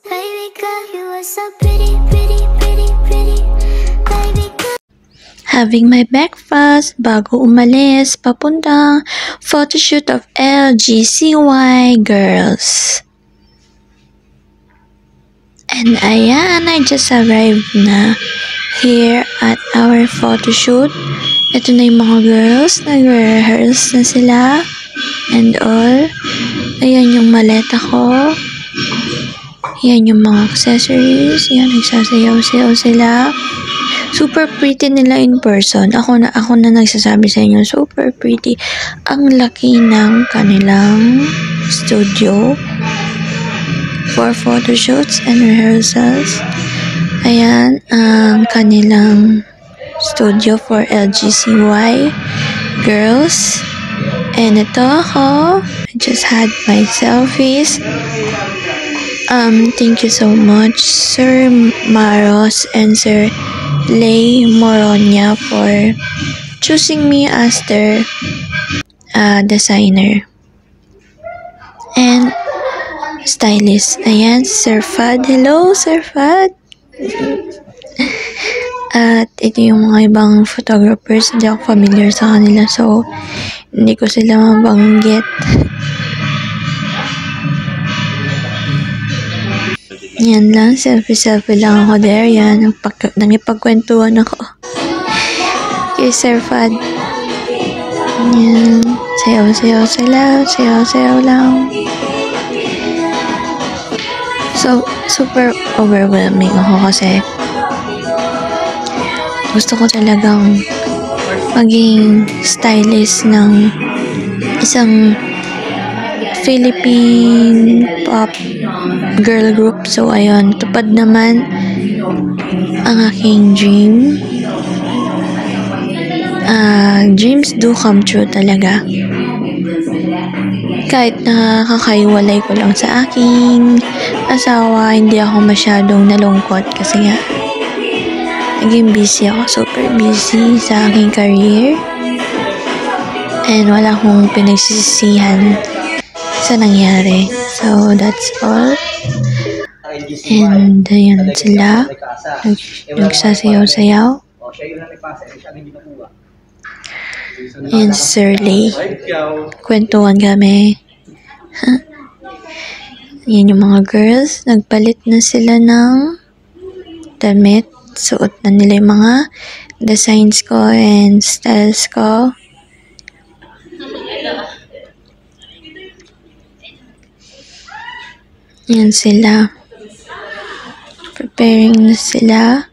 Baby girl, you are so pretty, pretty, pretty, pretty. Baby girl. Having my breakfast bago umalis papuntang photoshoot of LGCY girls. And ayan, I just arrived na here at our photoshoot. Ito na yung mga girls, nagre-rehearse na sila and all. Ayan yung maleta ko. Ayan yung mga accessories. Ayan, nagsasayaw-sayaw sila. Super pretty nila in person. Ako na nagsasabi sa inyo, super pretty. Ang laki ng kanilang studio for photoshoots and rehearsals. Ayan ang kanilang studio for LGCY girls. And ito ako. I just had my selfies. Thank you so much, Sir Maros and Sir Lay Moronia, for choosing me as their designer and stylist. Ayan, Sir Fad. Hello, Sir Fad. At ito yung mga ibang photographers. Hindi ako familiar sa kanila, so hindi ko sila mabanggit. Yan lang, selfie lang ako there. Yan, nangipagkwentuhan ako kay Sir Fad. Yan, sayaw sila, lang. So, super overwhelming ako kasi gusto ko talagang maging stylist ng isang Philippine pop girl group. So, ayun, tupad naman ang aking dream. Dreams do come true talaga. Kahit nakakaiwalay ko lang sa aking asawa, hindi ako masyadong nalungkot kasi nga naging busy ako, super busy sa aking career. And wala akong pinagsisisihan sa nangyari. So, that's all. And, ayun sila. Nagsasayaw-sayaw. And Sir Lay. Kwentuhan kami. Yan yung mga girls. Nagpalit na sila ng damit. Suot na nila yung mga designs ko and styles ko. Yan sila. Preparing na sila.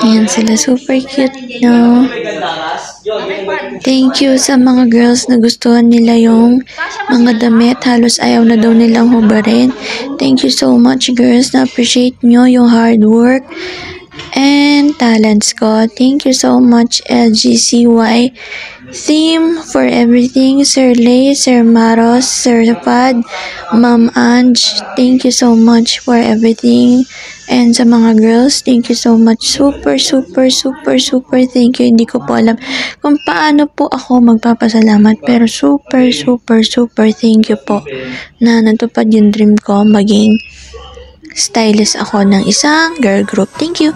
Ayan sila, super cute, no? Thank you sa mga girls na gustuhan nila yung mga damit. Halos ayaw na daw nilang hubarin. Thank you so much, girls. Na-appreciate nyo yung hard work and talents ko. Thank you so much, LGCY team, for everything. Sir Lay, Sir Maros, Sir Fad, Ma'am Ange, thank you so much for everything. And sa mga girls, thank you so much. Super thank you. Hindi ko po alam kung paano po ako magpapasalamat, pero super thank you po na natupad yung dream ko, maging stylist ako ng isang girl group. Thank you.